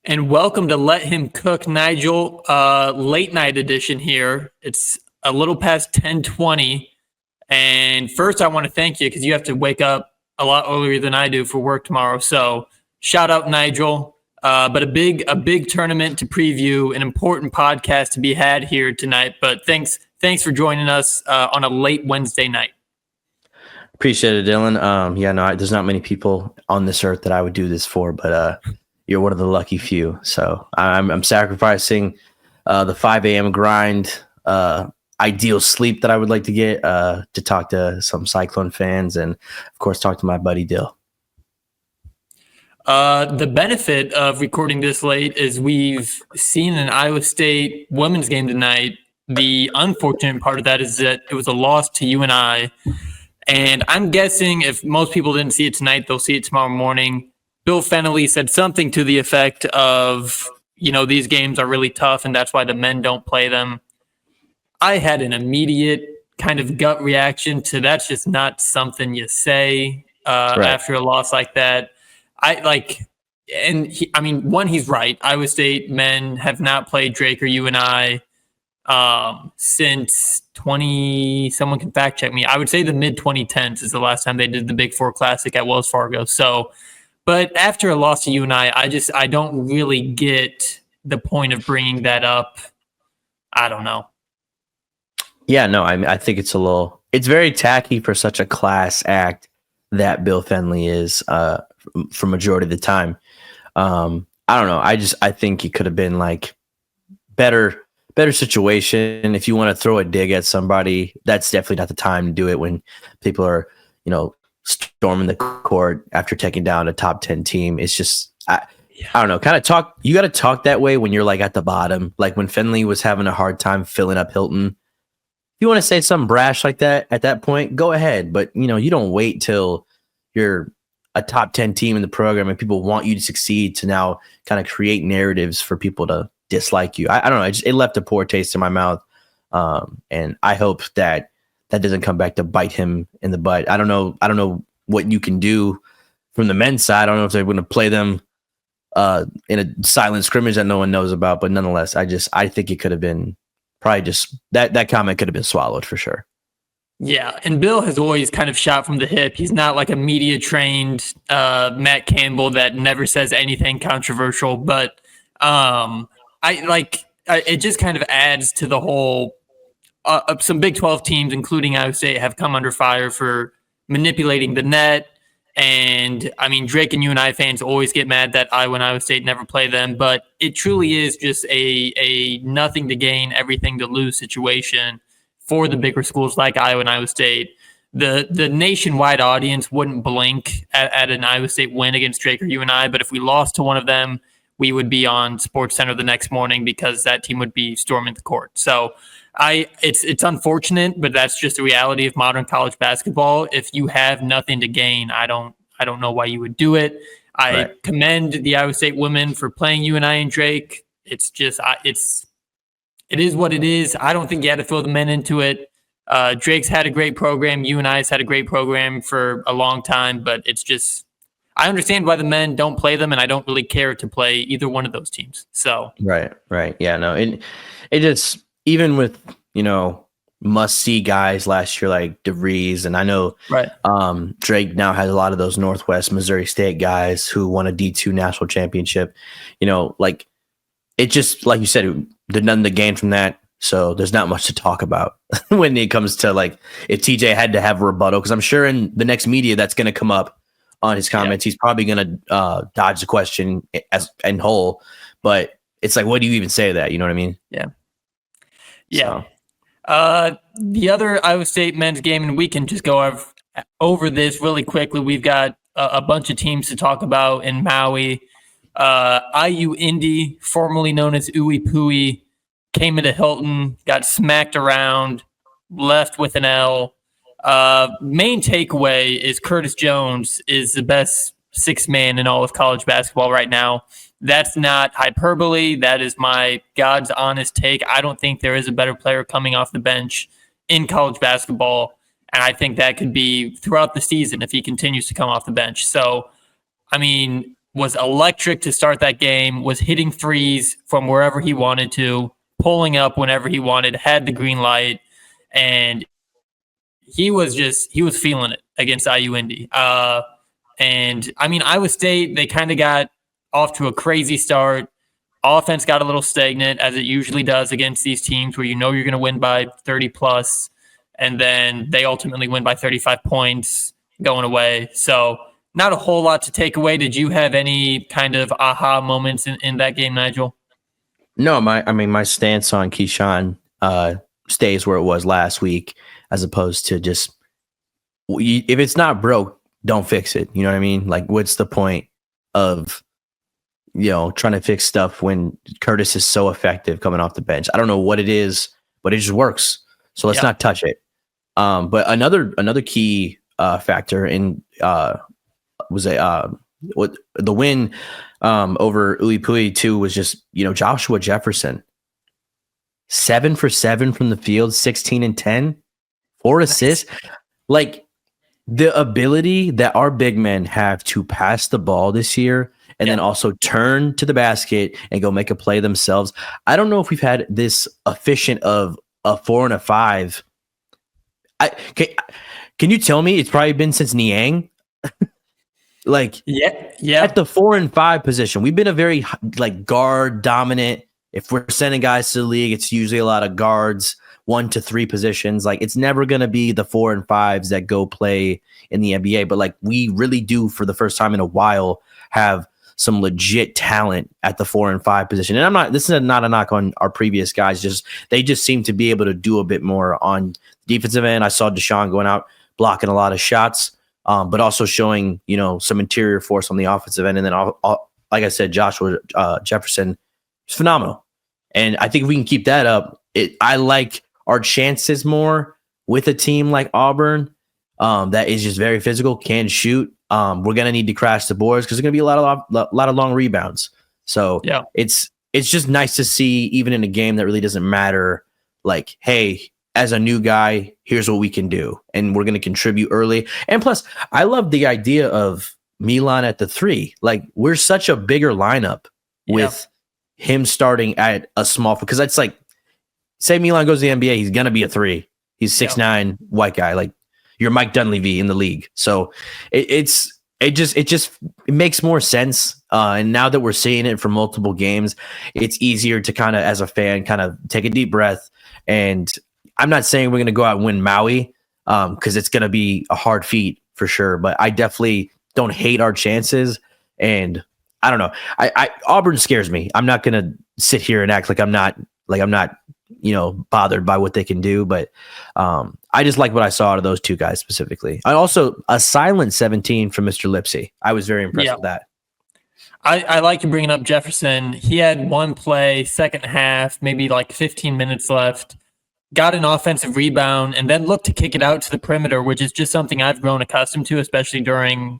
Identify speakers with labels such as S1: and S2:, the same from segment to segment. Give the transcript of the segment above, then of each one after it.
S1: And welcome to Let Him Cook, Nigel. Late night edition here. It's a little past 10:20. And first, I want to thank you because you have to wake up a lot earlier than I do for work tomorrow. So shout out, Nigel. But a big tournament to preview, an important podcast to be had here tonight. But thanks for joining us on a late Wednesday night.
S2: Appreciate it, Dylan. There's not many people on this earth that I would do this for, but you're one of the lucky few. So I'm sacrificing the 5 a.m. grind, ideal sleep that I would like to get to talk to some Cyclone fans and, of course, talk to my buddy Dill.
S1: The benefit of recording this late is we've seen an Iowa State women's game tonight. The unfortunate part of that is that it was a loss to UNI. And I'm guessing if most people didn't see it tonight, they'll see it tomorrow morning. Bill Fennelly said something to the effect of, these games are really tough and that's why the men don't play them. I had an immediate kind of gut reaction to that's just not something you say after a loss like that. He's right. Iowa State men have not played Drake or UNI since someone can fact check me. I would say the mid 2010s is the last time they did the Big Four Classic at Wells Fargo. So, but after a loss to UNI, I don't really get the point of bringing that up. I don't know.
S2: Yeah, no, I think it's very tacky for such a class act that Bill Fennelly is for majority of the time. I don't know. I think it could have been like better situation. If you want to throw a dig at somebody, that's definitely not the time to do it when people are, storming the court after taking down a top 10 team. It's just, I don't know, you got to talk that way when you're like at the bottom, like when Fennelly was having a hard time filling up Hilton. If you want to say something brash like that at that point, go ahead. But, you don't wait till you're a top 10 team in the program and people want you to succeed to now kind of create narratives for people to dislike you. I don't know. It left a poor taste in my mouth. And I hope that doesn't come back to bite him in the butt. I don't know what you can do from the men's side. I don't know if they're going to play them in a silent scrimmage that no one knows about, but nonetheless, I think it could have been probably just that comment could have been swallowed for sure.
S1: Yeah, and Bill has always kind of shot from the hip. He's not like a media trained Matt Campbell that never says anything controversial, but it just kind of adds to the whole. Some Big 12 teams, including Iowa State, have come under fire for manipulating the net. And Drake and UNI fans always get mad that Iowa and Iowa State never play them, but it truly is just a nothing to gain, everything to lose situation for the bigger schools like Iowa and Iowa State. The nationwide audience wouldn't blink at an Iowa State win against Drake or UNI, but if we lost to one of them, we would be on SportsCenter the next morning because that team would be storming the court. So it's unfortunate, but that's just the reality of modern college basketball. If you have nothing to gain, I don't know why you would do it. I commend the Iowa State women for playing UNI and Drake. It's just it is what it is. I don't think you had to throw the men into it. Drake's had a great program. UNI's had a great program for a long time, but it's just I understand why the men don't play them, and I don't really care to play either one of those teams. So
S2: right, yeah, no, it just even with must see guys last year like DeVries, and I know Drake now has a lot of those Northwest Missouri State guys who won a D2 national championship. Like it just like you said, there's nothing to gain from that. So there's not much to talk about when it comes to like if TJ had to have a rebuttal, because I'm sure in the next media that's going to come up on his comments. Yeah. He's probably going to dodge the question in whole, but it's like, what do you even say to that? You know what I mean?
S1: Yeah. Yeah. So. The other Iowa State men's game, and we can just go over this really quickly. We've got a bunch of teams to talk about in Maui. IU Indy, formerly known as Ooey Pooey, came into Hilton, got smacked around, left with an L. Main takeaway is Curtis Jones is the best sixth man in all of college basketball right now. That's not hyperbole. That is my God's honest take. I don't think there is a better player coming off the bench in college basketball. And I think that could be throughout the season if he continues to come off the bench. So, was electric to start that game, was hitting threes from wherever he wanted to, pulling up whenever he wanted, had the green light, and he was feeling it against IU Indy. And I mean, Iowa State, they kind of got off to a crazy start. Offense got a little stagnant, as it usually does against these teams where you know you're going to win by 30 plus, and then they ultimately win by 35 points going away. So not a whole lot to take away. Did you have any kind of aha moments in that game, Nigel?
S2: No, my stance on Keyshawn stays where it was last week, as opposed to just if it's not broke, don't fix it. You know what I mean? Like, what's the point of trying to fix stuff when Curtis is so effective coming off the bench? I don't know what it is, but it just works. So let's not touch it. But another key factor in was the win over Uipui too was just Joshua Jefferson, 7 for 7 from the field, 16 and 10, 4 assists. Like, the ability that our big men have to pass the ball this year and then also turn to the basket and go make a play themselves. I don't know if we've had this efficient of a 4 and a 5. Can you tell me it's probably been since Niang? Like, at the 4 and 5 position, we've been a very guard dominant. If we're sending guys to the league, it's usually a lot of guards, 1 to 3 positions. Like, it's never going to be the 4 and 5s that go play in the NBA. But we really do, for the first time in a while, have some legit talent at the 4 and 5 position. And this is not a knock on our previous guys. They just seem to be able to do a bit more on the defensive end. I saw Deshaun going out, blocking a lot of shots, but also showing, some interior force on the offensive end. And then, like I said, Joshua Jefferson is phenomenal. And I think if we can keep that up, I like our chances more with a team like Auburn that is just very physical, can shoot. We're going to need to crash the boards because there's going to be a lot of long rebounds. So it's just nice to see, even in a game that really doesn't matter, like, hey, as a new guy, here's what we can do. And we're going to contribute early. And plus, I love the idea of Milan at the 3. Like, we're such a bigger lineup with him starting at a small, because that's like, say Milan goes to the NBA, he's going to be a 3. He's 6'9", white guy. Like, you're Mike Dunleavy in the league. So it makes more sense. And now that we're seeing it for multiple games, it's easier to kind of, as a fan, kind of take a deep breath. And I'm not saying we're going to go out and win Maui because it's going to be a hard feat for sure. But I definitely don't hate our chances. And I don't know. Auburn scares me. I'm not going to sit here and act like I'm not bothered by what they can do. But I just like what I saw out of those two guys specifically. I also, a silent 17 from Mr. Lipsy. I was very impressed with that.
S1: I like you bringing up Jefferson. He had one play, second half, maybe 15 minutes left, got an offensive rebound, and then looked to kick it out to the perimeter, which is just something I've grown accustomed to, especially during,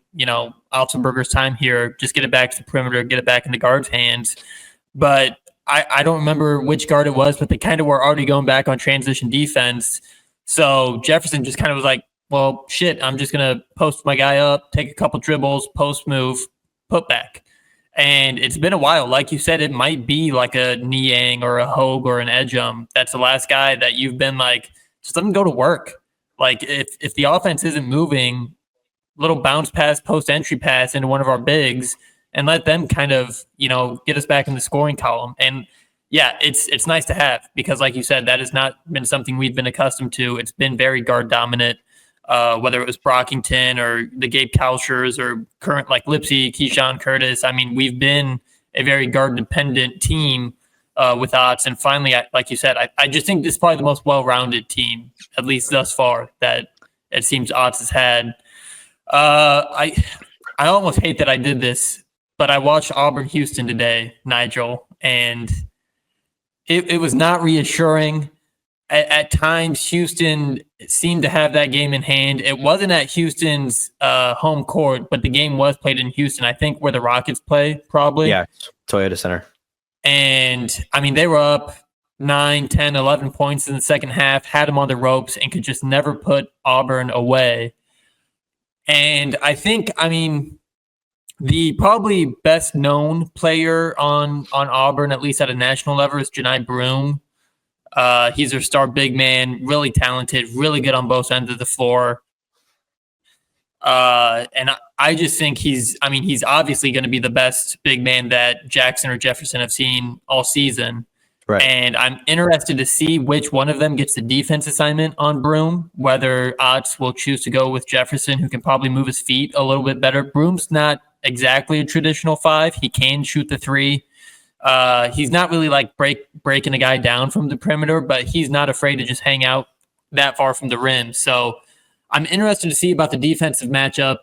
S1: Altenberger's time here. Just get it back to the perimeter, get it back in the guard's hands. But I don't remember which guard it was, but they kind of were already going back on transition defense. So Jefferson just kind of was like, well, shit, I'm just going to post my guy up, take a couple dribbles, post move, put back. And it's been a while. Like you said, it might be like a Niang or a Hogue or an Edgum. That's the last guy that you've been like, just let him go to work. Like, if the offense isn't moving, little bounce pass, post entry pass into one of our bigs, and let them kind of, get us back in the scoring column. And yeah, it's nice to have, because like you said, that has not been something we've been accustomed to. It's been very guard dominant, whether it was Brockington or the Gabe Kalschers or current like Lipsy, Keyshawn Curtis. I mean, we've been a very guard dependent team with Otts. And finally, like you said, I just think this is probably the most well-rounded team, at least thus far, that it seems Otts has had. I almost hate that I did this, but I watched Auburn-Houston today, Nigel, and it was not reassuring. At times, Houston seemed to have that game in hand. It wasn't at Houston's home court, but the game was played in Houston, I think, where the Rockets play, probably.
S2: Yeah, Toyota Center.
S1: And, I mean, they were up 9, 10, 11 points in the second half, had them on the ropes, and could just never put Auburn away. And I think, The probably best known player on Auburn, at least at a national level, is Janai Broome. He's their star big man, really talented, really good on both ends of the floor. And I just think he's obviously going to be the best big man that Jackson or Jefferson have seen all season.
S2: Right.
S1: And I'm interested to see which one of them gets the defense assignment on Broome, whether Otts will choose to go with Jefferson, who can probably move his feet a little bit better. Broome's not exactly a traditional 5. He can shoot the 3. He's not really like breaking a guy down from the perimeter, but he's not afraid to just hang out that far from the rim. So I'm interested to see about the defensive matchup,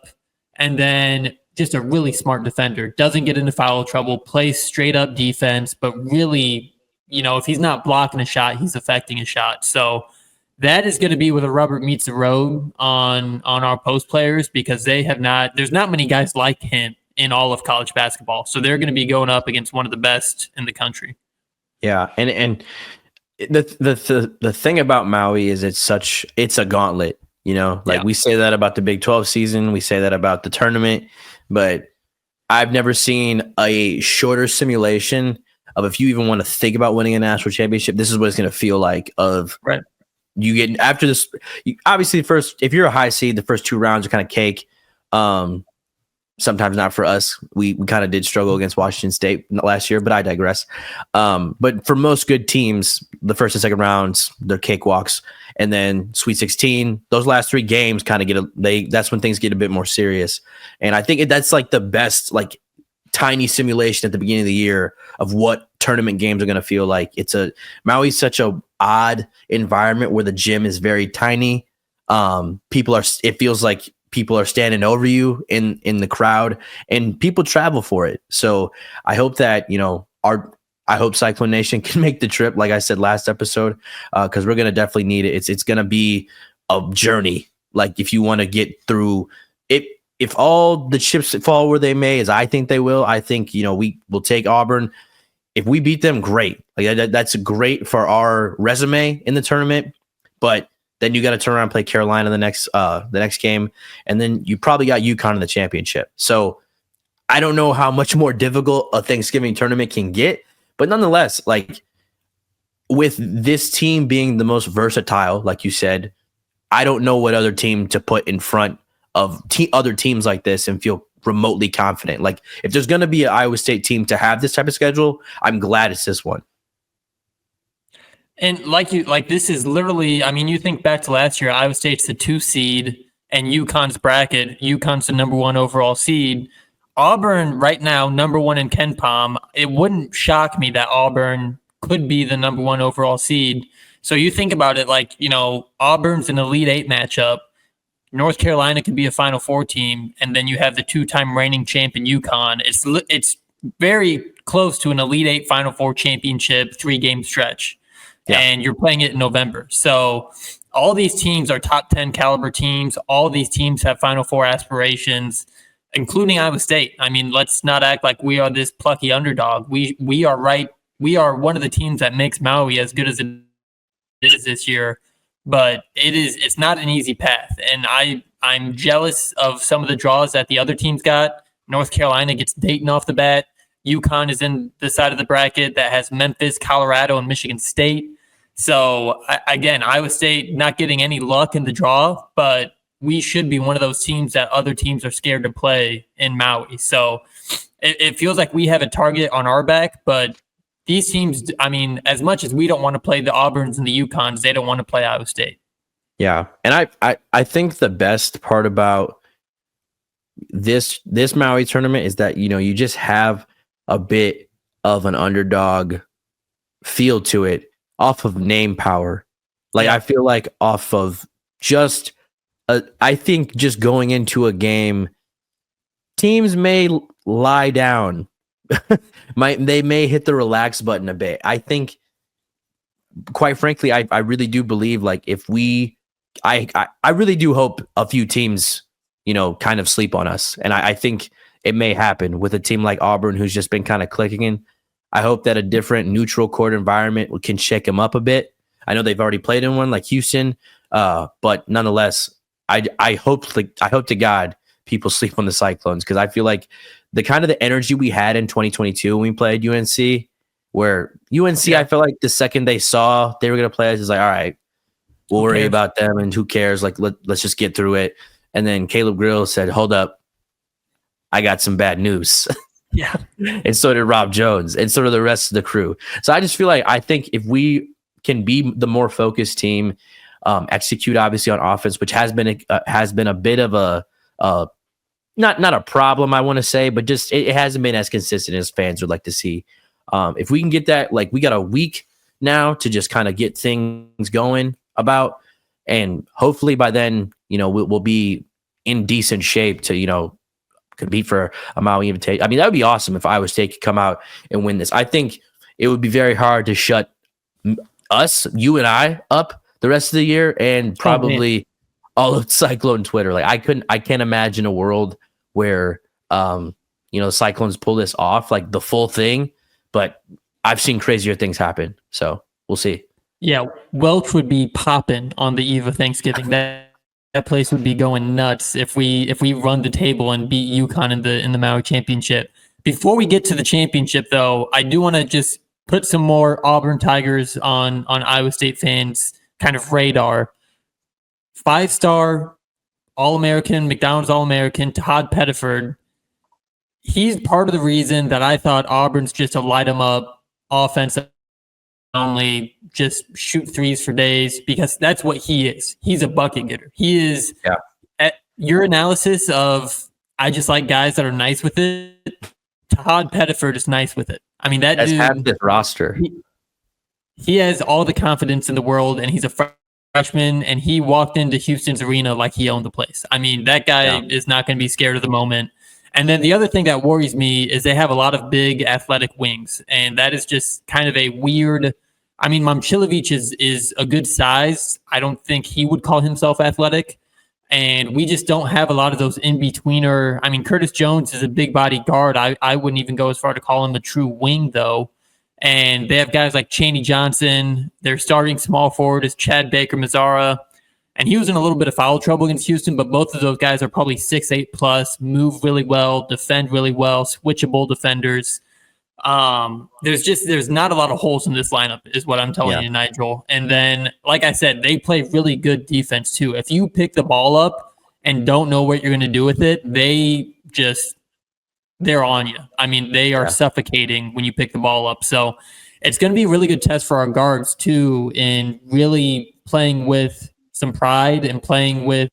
S1: and then just a really smart defender. Doesn't get into foul trouble, plays straight up defense, but really, if he's not blocking a shot, he's affecting a shot. So that is going to be where the rubber meets the road on our post players, because there's not many guys like him in all of college basketball. So they're going to be going up against one of the best in the country.
S2: Yeah. And the thing about Maui is it's a gauntlet. We say that about the Big 12 season, we say that about the tournament, but I've never seen a shorter simulation of, if you even want to think about winning a national championship, this is what it's going to feel like.
S1: Right.
S2: You get after this, obviously if you're a high seed, the first 2 rounds are kind of cake. Sometimes not for us. We kind of did struggle against Washington State last year, but I digress. But for most good teams, the first and second rounds, they're cakewalks. And then Sweet 16, those last 3 games kind of that's when things get a bit more serious. And I think that's like the best, like, tiny simulation at the beginning of the year of what tournament games are going to feel like. Maui's such a odd environment where the gym is very tiny. It feels like people are standing over you in the crowd, and people travel for it. So I hope that, I hope Cyclone Nation can make the trip, like I said last episode, because we're going to definitely need it. It's going to be a journey. Like, if you want to get through it, if all the chips fall where they may, as I think they will, I think, we will take Auburn. If we beat them, great. Like, that's great for our resume in the tournament. But then you got to turn around and play Carolina the next game, and then you probably got Yukon in the championship. So I don't know how much more difficult a Thanksgiving tournament can get, but nonetheless, like, with this team being the most versatile, like you said, I don't know what other team to put in front of other teams like this and feel remotely confident. Like, if there's going to be an Iowa State team to have this type of schedule, I'm glad it's this one.
S1: And this is literally, you think back to last year, Iowa State's the 2 seed and UConn's bracket. UConn's the number 1 overall seed. Auburn right now, number 1 in KenPom. It wouldn't shock me that Auburn could be the number 1 overall seed. So you think about it, like, Auburn's an Elite 8 matchup. North Carolina could be a Final Four team, and then you have the 2-time reigning champion UConn. It's very close to an Elite 8 Final Four championship 3-game stretch. Yeah. And you're playing it in November. So all these teams are top 10 caliber teams. All these teams have Final Four aspirations, including Iowa State. Let's not act like we are this plucky underdog. We are right. We are one of the teams that makes Maui as good as it is this year. But it's not an easy path. And I'm jealous of some of the draws that the other teams got. North Carolina gets Dayton off the bat. UConn is in the side of the bracket that has Memphis, Colorado, and Michigan State. So, again, Iowa State not getting any luck in the draw, but we should be one of those teams that other teams are scared to play in Maui. So it feels like we have a target on our back, but these teams, as much as we don't want to play the Auburns and the Yukons, they don't want to play Iowa State.
S2: Yeah, and I think the best part about this Maui tournament is that, you just have a bit of an underdog feel to it off of name power. Like, I feel like off of I think just going into a game, teams may lie down. They may hit the relax button a bit. I think, quite frankly, I really do believe, like, if I really do hope a few teams, kind of sleep on us. And I think it may happen with a team like Auburn, who's just been kind of clicking in. I hope that a different neutral court environment can shake them up a bit. I know they've already played in one like Houston, but nonetheless, I hope to God people sleep on the Cyclones, because I feel like the kind of the energy we had in 2022 when we played UNC, where UNC, I feel like the second they saw they were going to play us, is like, all right, we'll worry about them and who cares? Like, let's just get through it. And then Caleb Grill said, hold up, I got some bad news.
S1: Yeah.
S2: And so did Rob Jones and sort of the rest of the crew. So I just feel like I think if we can be the more focused team, execute obviously on offense, which has been a bit of a not a problem, I want to say, but just it hasn't been as consistent as fans would like to see. If we can get that, like we got a week now to just kind of get things going about, and hopefully by then, we'll be in decent shape to, compete for a Maui Invitational. I mean, that would be awesome if Iowa State could come out and win this. I think it would be very hard to shut us, you and I, up the rest of the year, and probably all of Cyclone Twitter. Like I can't imagine a world where the Cyclones pull this off, like the full thing. But I've seen crazier things happen, so we'll see.
S1: Yeah, Welch would be popping on the eve of Thanksgiving. That place would be going nuts if we run the table and beat Yukon in the Maui championship. Before we get to the championship, though, I do want to just put some more Auburn Tigers on Iowa State fans' kind of radar. 5-star All-American, McDonald's All-American, Todd Pettiford. He's part of the reason that I thought Auburn's just a light 'em up offense only, just shoot threes for days, because that's what he is. He's a bucket getter. He is.
S2: Yeah.
S1: At your analysis of, I just like guys that are nice with it. Todd Pettiford is nice with it. I mean, that
S2: dude, half this roster.
S1: He has all the confidence in the world, and he's a freshman, and he walked into Houston's arena like he owned the place. I mean, that guy is not going to be scared of the moment. And then the other thing that worries me is they have a lot of big athletic wings, and that is just kind of a weird. I mean, Momcilovic is a good size. I don't think he would call himself athletic, and we just don't have a lot of those in-betweener. I mean, Curtis Jones is a big body guard. I wouldn't even go as far to call him a true wing, though. And they have guys like Chaney Johnson. Their starting small forward is Chad Baker-Mazara. And he was in a little bit of foul trouble against Houston, but both of those guys are probably 6'8 plus, move really well, defend really well, switchable defenders. There's not a lot of holes in this lineup, is what I'm telling you, Nigel. And then, like I said, they play really good defense too. If you pick the ball up and don't know what you're going to do with it, they're on you. I mean, they are suffocating when you pick the ball up. So it's going to be a really good test for our guards too, in really playing with some pride and playing with,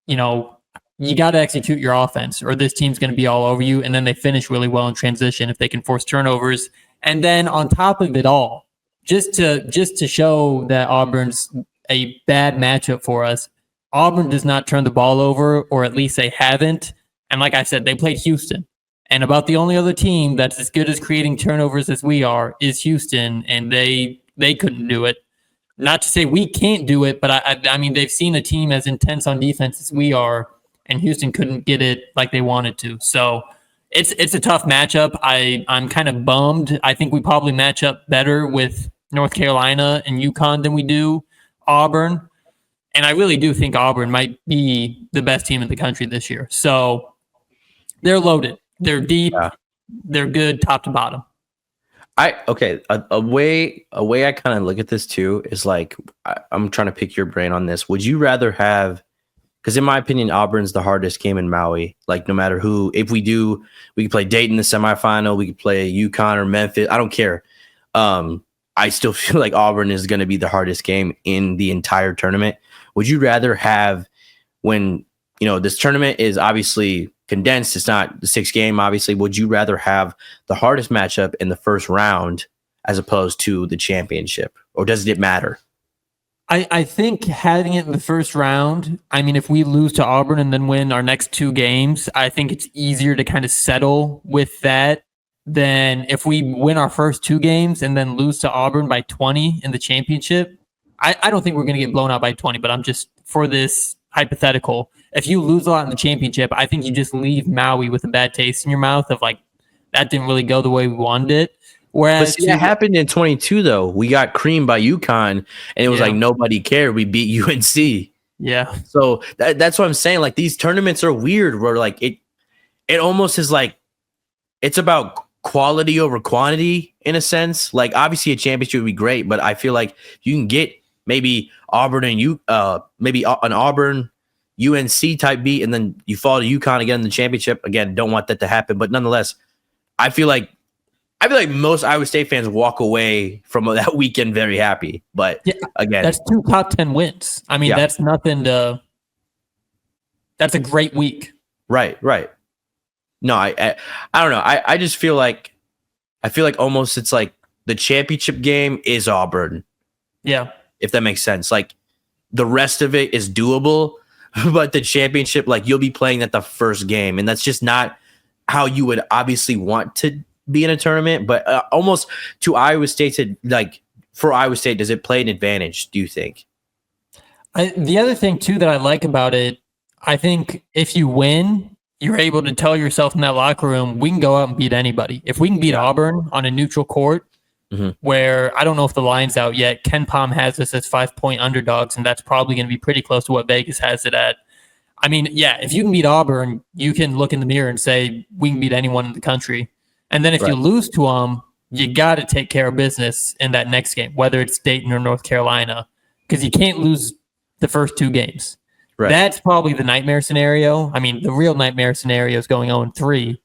S1: you got to execute your offense or this team's going to be all over you. And then they finish really well in transition if they can force turnovers. And then on top of it all, just to show that Auburn's a bad matchup for us, Auburn does not turn the ball over, or at least they haven't. And like I said, they played Houston. And about the only other team that's as good as creating turnovers as we are is Houston, and they couldn't do it. Not to say we can't do it, but I mean, they've seen a team as intense on defense as we are, and Houston couldn't get it like they wanted to. So it's a tough matchup. I'm kind of bummed. I think we probably match up better with North Carolina and Yukon than we do Auburn. And I really do think Auburn might be the best team in the country this year. So they're loaded. They're deep. Yeah. They're good top to bottom. A way I kind of look at this too is like, I'm trying to pick your brain on this. Would you rather have, because in my opinion, Auburn's the hardest game in Maui. Like no matter who, if we could play Dayton in the semifinal, we could play Yukon or Memphis. I don't care. I still feel like Auburn is going to be the hardest game in the entire tournament. Would you rather have, when, this tournament is obviously condensed, it's not the 6 game, obviously, would you rather have the hardest matchup in the first round as opposed to the championship? Or does it matter? I think having it in the first round, I mean, if we lose to Auburn and then win our next 2 games, I think it's easier to kind of settle with that than if we win our first 2 games and then lose to Auburn by 20 in the championship. I don't think we're going to get blown out by 20, but I'm just, for this hypothetical, if you lose a lot in the championship, I think you just leave Maui with a bad taste in your mouth of like, that didn't really go the way we wanted it. Whereas
S2: that happened in 22 though. We got creamed by Yukon, and it was like nobody cared. We beat UNC.
S1: Yeah.
S2: So that's what I'm saying. Like these tournaments are weird. Where like it almost is like it's about quality over quantity in a sense. Like obviously a championship would be great, but I feel like you can get maybe Auburn and maybe an Auburn UNC type beat, and then you fall to Yukon again in the championship. Again, don't want that to happen, but nonetheless, I feel like most Iowa State fans walk away from that weekend very happy. But again,
S1: that's 2 top 10 wins. I mean, that's nothing to. That's a great week.
S2: Right. No, I don't know. I just feel like almost it's like the championship game is Auburn.
S1: Yeah.
S2: If that makes sense. Like the rest of it is doable, but the championship, like you'll be playing at the first game, and that's just not how you would obviously want to be in a tournament. But almost to Iowa State, for Iowa State, does it play an advantage, do you think?
S1: The other thing too that I like about it, I think if you win, you're able to tell yourself in that locker room, we can go out and beat anybody. If we can beat Auburn on a neutral court, where I don't know if the line's out yet, Ken Pom has us as 5-point underdogs, and that's probably going to be pretty close to what Vegas has it at. I mean, if you can beat Auburn, you can look in the mirror and say, we can beat anyone in the country. And then if you lose to them, you got to take care of business in that next game, whether it's Dayton or North Carolina, because you can't lose the first 2 games. Right. That's probably the nightmare scenario. I mean, the real nightmare scenario is going 0-3.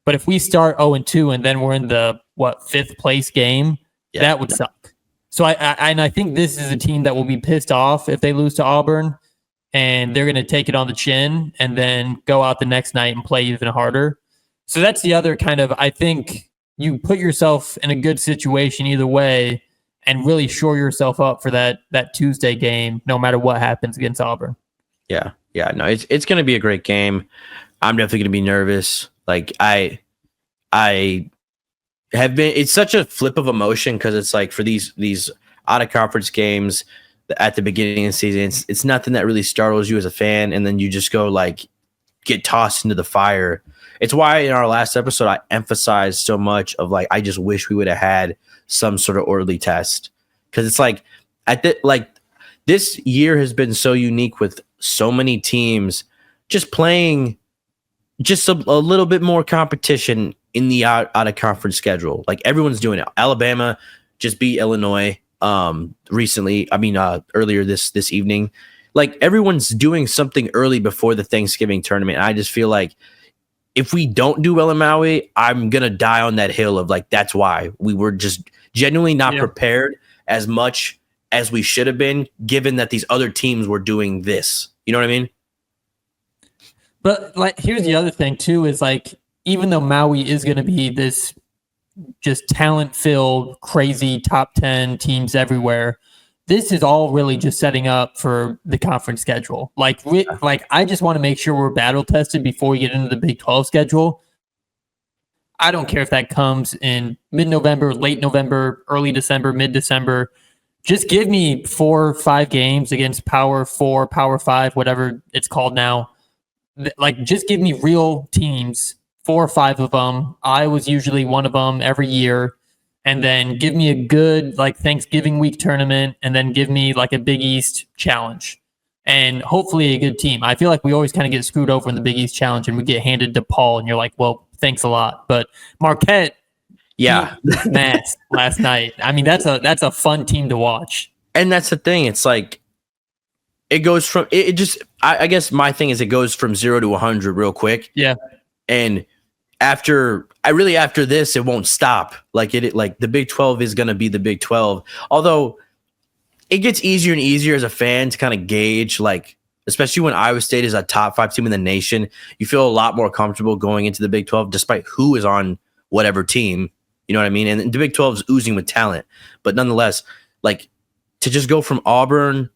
S1: But if we start 0-2 and then we're in the 5th place game, that would suck. So I think this is a team that will be pissed off if they lose to Auburn, and they're going to take it on the chin and then go out the next night and play even harder. So that's the other kind of, I think you put yourself in a good situation either way and really shore yourself up for that Tuesday game, no matter what happens against Auburn.
S2: Yeah. No, it's going to be a great game. I'm definitely going to be nervous. Like I have been. It's such a flip of emotion because it's like for these out of conference games at the beginning of the season, it's nothing that really startles you as a fan, and then you just go like get tossed into the fire. It's why in our last episode I emphasized so much of like I just wish we would have had some sort of early test, because it's like this year has been so unique with so many teams just playing just a little bit more competition in the out of conference schedule. Like everyone's doing it. Alabama just beat Illinois recently. I mean, earlier this evening. Like everyone's doing something early before the Thanksgiving tournament. And I just feel like if we don't do well in Maui, I'm gonna die on that hill of like that's why we were just genuinely not prepared as much as we should have been, given that these other teams were doing this. You know what I mean?
S1: But like, here's the other thing too, is like, even though Maui is going to be this just talent-filled, crazy top 10 teams everywhere, this is all really just setting up for the conference schedule. Like I just want to make sure we're battle tested before we get into the Big 12 schedule. I don't care if that comes in mid-November, late November, early December, mid-December. Just give me 4 or 5 games against Power 4, Power 5, whatever it's called now. Like, just give me real teams, 4 or 5 of them. Iowa's usually one of them every year. And then give me a good, like, Thanksgiving week tournament, and then give me, like, a Big East challenge. And hopefully a good team. I feel like we always kind of get screwed over in the Big East challenge, and we get handed DePaul, and you're like, well, thanks a lot. But Marquette, Matt, last night. I mean, that's a fun team to watch.
S2: And that's the thing. It's like it goes from it just. I guess my thing is it goes from 0 to 100 real quick.
S1: Yeah.
S2: And after this, it won't stop. Like the Big 12 is going to be the Big 12. Although it gets easier and easier as a fan to kind of gauge, like, especially when Iowa State is a top 5 team in the nation, you feel a lot more comfortable going into the Big 12, despite who is on whatever team. You know what I mean? And the Big 12 is oozing with talent. But nonetheless, like, to just go from Auburn,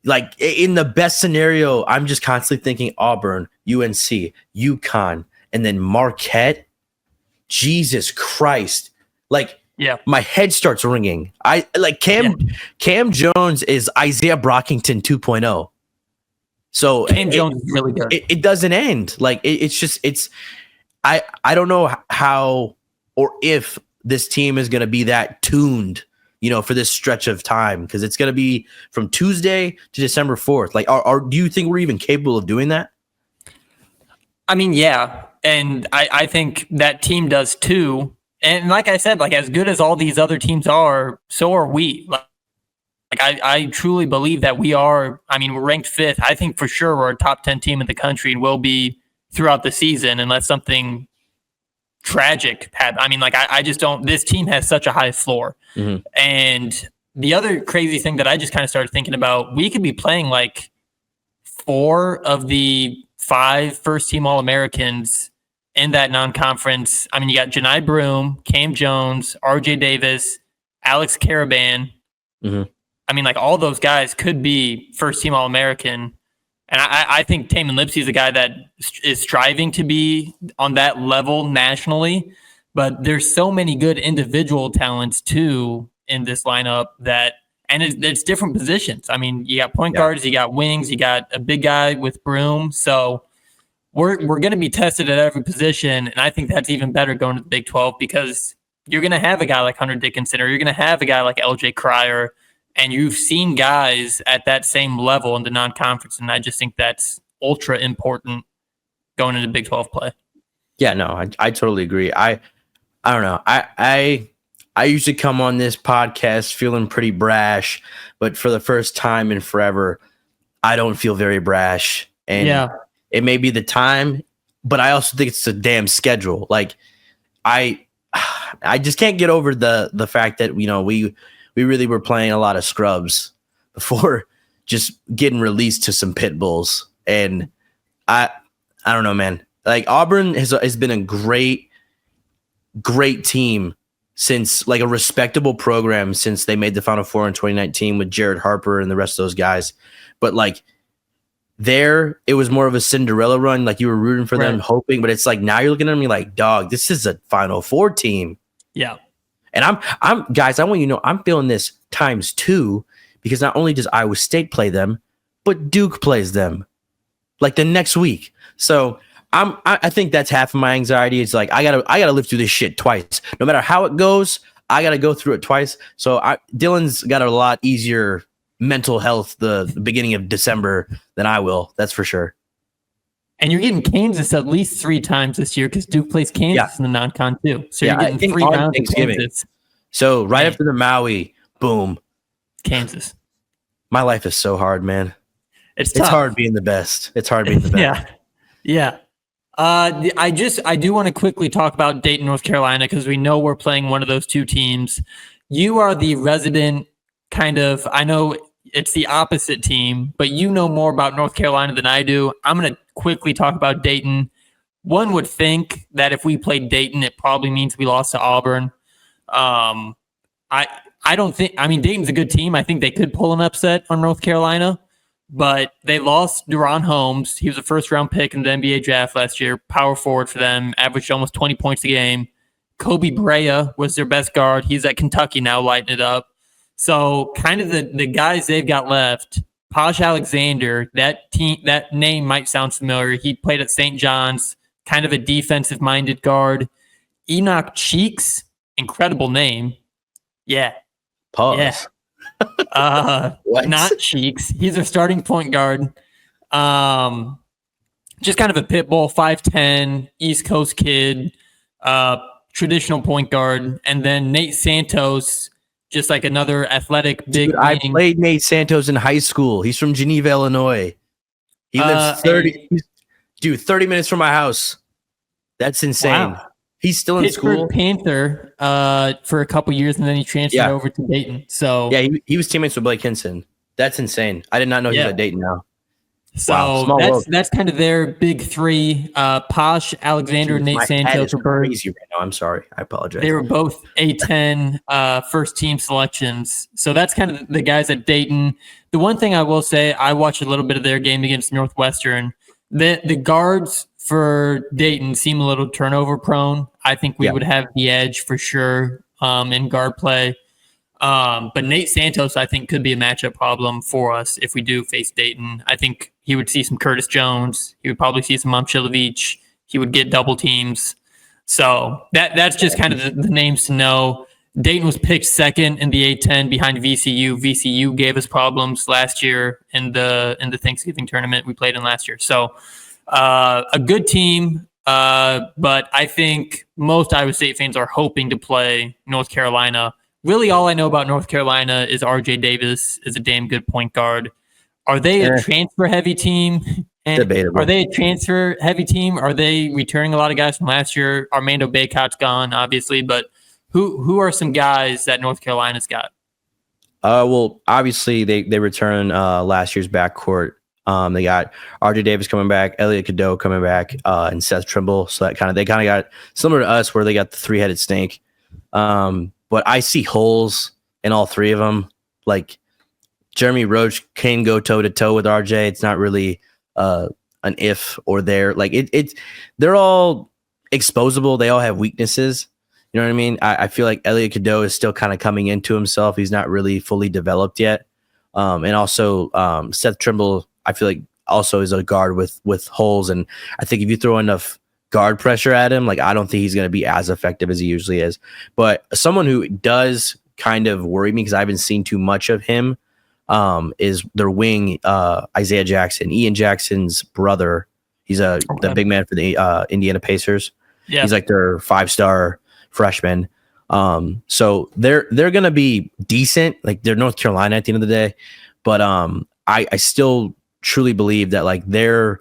S2: like, in the best scenario, I'm just constantly thinking Auburn, UNC, Yukon, and then Marquette. Jesus Christ. Like, my head starts ringing. Cam Jones is Isaiah Brockington 2.0. So
S1: Cam Jones is really good.
S2: It doesn't end. Like, I don't know how or if this team is going to be that tuned, for this stretch of time, because it's going to be from Tuesday to December 4th. Like, do you think we're even capable of doing that?
S1: I mean, yeah. And I think that team does too. And like I said, like as good as all these other teams are, so are we. Like I truly believe that we are. I mean, we're ranked 5th. I think for sure we're a top 10 team in the country and will be throughout the season unless something tragic happens. I mean, like I just don't. This team has such a high floor. Mm-hmm. And the other crazy thing that I just kind of started thinking about, we could be playing like 4 of the 5 first-team All-Americans in that non-conference. I mean, you got Janai Broom, Cam Jones, R.J. Davis, Alex Caravan. Mm-hmm. I mean, like all those guys could be first-team All-American. And I think Taman Lipsey is a guy that is striving to be on that level nationally. But there's so many good individual talents, too, in this lineup that – and it's different positions. I mean, you got point guards, you got wings, you got a big guy with Broom. So we're going to be tested at every position. And I think that's even better going to the Big 12 because you're going to have a guy like Hunter Dickinson or you're going to have a guy like LJ Cryer. And you've seen guys at that same level in the non-conference. And I just think that's ultra important going into Big 12 play.
S2: Yeah, no, I totally agree. I don't know. I usually come on this podcast feeling pretty brash, but for the first time in forever, I don't feel very brash. And it may be the time, but I also think it's the damn schedule. Like I just can't get over the fact that, you know, we really were playing a lot of scrubs before just getting released to some pit bulls. And I don't know, man. Like Auburn has been a great team since, like, a respectable program since they made the Final Four in 2019 with Jared Harper and the rest of those guys. But like it was more of a Cinderella run. Like you were rooting for them, hoping, but it's like now you're looking at me like, dog, this is a Final Four team.
S1: Yeah.
S2: And I'm guys, I want you to know I'm feeling this times 2 because not only does Iowa State play them, but Duke plays them like the next week. So I think that's half of my anxiety. It's like I gotta live through this shit twice. No matter how it goes, I gotta go through it twice. So Dylan's got a lot easier mental health the beginning of December than I will. That's for sure.
S1: And you're getting Kansas at least 3 times this year because Duke plays Kansas in the non-con too. So you're getting 3 rounds of Kansas.
S2: So after the Maui, boom,
S1: Kansas.
S2: My life is so hard, man.
S1: It's
S2: hard being the best. It's hard being the best.
S1: Yeah. I do want to quickly talk about Dayton, North Carolina, because we know we're playing one of those 2 teams. You are the resident kind of, I know it's the opposite team, but you know more about North Carolina than I do. I'm going to quickly talk about Dayton. One would think that if we played Dayton, it probably means we lost to Auburn. I don't think, I mean, Dayton's a good team. I think they could pull an upset on North Carolina, but they lost Deron Holmes. He was a first-round pick in the NBA draft last year, power forward for them, averaged almost 20 points a game. Kobe Brea was their best guard. He's at Kentucky now, lighting it up. So kind of the guys they've got left, Posh Alexander, that name might sound familiar. He played at St. John's, kind of a defensive-minded guard. Enoch Cheeks, incredible name. Yeah.
S2: Pause.
S1: Yeah. Not Cheeks. He's a starting point guard. Just kind of a pit bull, 5'10", East Coast kid, traditional point guard. And then Nate Santos, just like another athletic big.
S2: Dude, I played Nate Santos in high school. He's from Geneva, Illinois. He lives 30 minutes from my house. That's insane. Wow. He's still in school.
S1: Panther for a couple years, and then he transferred over to Dayton. So
S2: yeah, he was teammates with Blake Hinson. That's insane. I did not know he was at Dayton now.
S1: So that's kind of their big 3. Posh, Alexander, and Nate Santos were
S2: crazy right now. I'm sorry. I apologize.
S1: They were both A10 first team selections. So that's kind of the guys at Dayton. The one thing I will say, I watched a little bit of their game against Northwestern. The guards for Dayton seem a little turnover prone. I think we would have the edge for sure in guard play. But Nate Santos, I think, could be a matchup problem for us if we do face Dayton. I think he would see some Curtis Jones. He would probably see some Momcilovic. He would get double teams. So that's just kind of the names to know. Dayton was picked second in the A10 behind VCU. VCU gave us problems last year in the Thanksgiving tournament we played in last year. So a good team. But I think most Iowa State fans are hoping to play North Carolina. Really, all I know about North Carolina is R.J. Davis is a damn good point guard. Are they a transfer-heavy team? And
S2: Debatable.
S1: are they a transfer-heavy team? Are they returning a lot of guys from last year? Armando Bacot's gone, obviously, but who are some guys that North Carolina's got?
S2: Well, obviously they return last year's backcourt. They got RJ Davis coming back, Elliot Cadeau coming back, and Seth Trimble. So they kind of got similar to us, where they got the three-headed snake. But I see holes in all three of them. Like Jeremy Roach can go toe to toe with RJ. It's not really an if or there. Like they're all exposable. They all have weaknesses. You know what I mean? I feel like Elliot Cadeau is still kind of coming into himself. He's not really fully developed yet. And also Seth Trimble, I feel like also is a guard with holes. And I think if you throw enough guard pressure at him, like I don't think he's going to be as effective as he usually is. But someone who does kind of worry me because I haven't seen too much of him is their wing, Isaiah Jackson, Ian Jackson's brother. He's the big man for the Indiana Pacers. Yeah. He's like their 5-star freshman. So they're going to be decent. Like they're North Carolina at the end of the day. But I still truly believe that like they're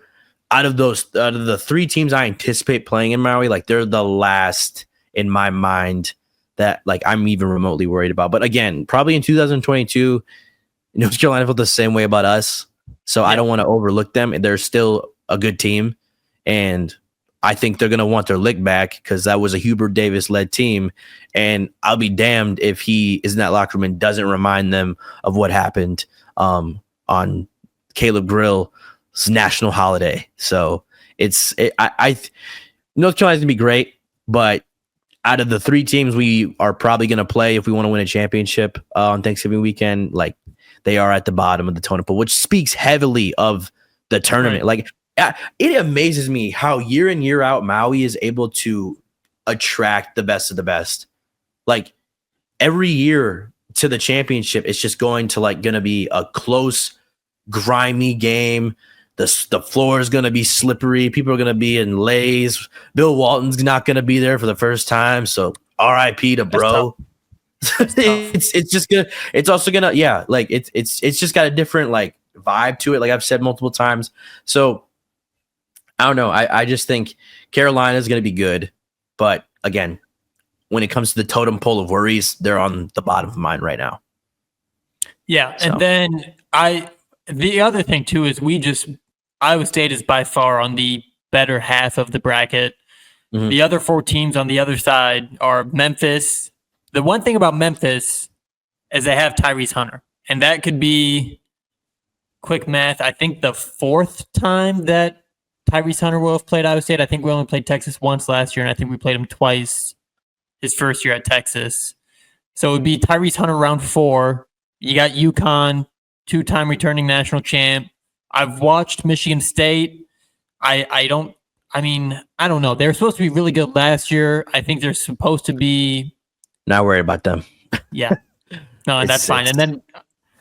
S2: out of the three teams I anticipate playing in Maui, like they're the last in my mind that like I'm even remotely worried about. But again, probably in 2022, North Carolina felt the same way about us. So I don't want to overlook them. They're still a good team. And I think they're going to want their lick back because that was a Hubert Davis-led team. And I'll be damned if he is in that locker room and doesn't remind them of what happened on Caleb Grill's national holiday. So North Carolina's going to be great, but out of the three teams we are probably going to play if we want to win a championship on Thanksgiving weekend, like they are at the bottom of the totem pole, which speaks heavily of the tournament. Right. Like it amazes me how year in, year out, Maui is able to attract the best of the best. Like every year to the championship, it's just going to be a close, grimy game. The floor is going to be slippery. People are going to be in lays. Bill Walton's not going to be there for the first time. So RIP to bro. It's just gonna. It's also gonna. Yeah, like it's just got a different like vibe to it. Like I've said multiple times. So I don't know. I just think Carolina is going to be good, but again, when it comes to the totem pole of worries, they're on the bottom of mine right now.
S1: Yeah, so. And then the other thing too is Iowa State is by far on the better half of the bracket. Mm-hmm. The other four teams on the other side are Memphis. The one thing about Memphis is they have Tyrese Hunter, and that could be quick math. I think the fourth time that Tyrese Hunter will have played Iowa State. I think we only played Texas once last year, and I think we played him twice his first year at Texas. So it would be Tyrese Hunter round 4. You got Yukon, 2-time returning national champ. I've watched Michigan State. I don't know. They were supposed to be really good last year. I think they're supposed to be.
S2: Not worried about them.
S1: Yeah. No, that's fine. And then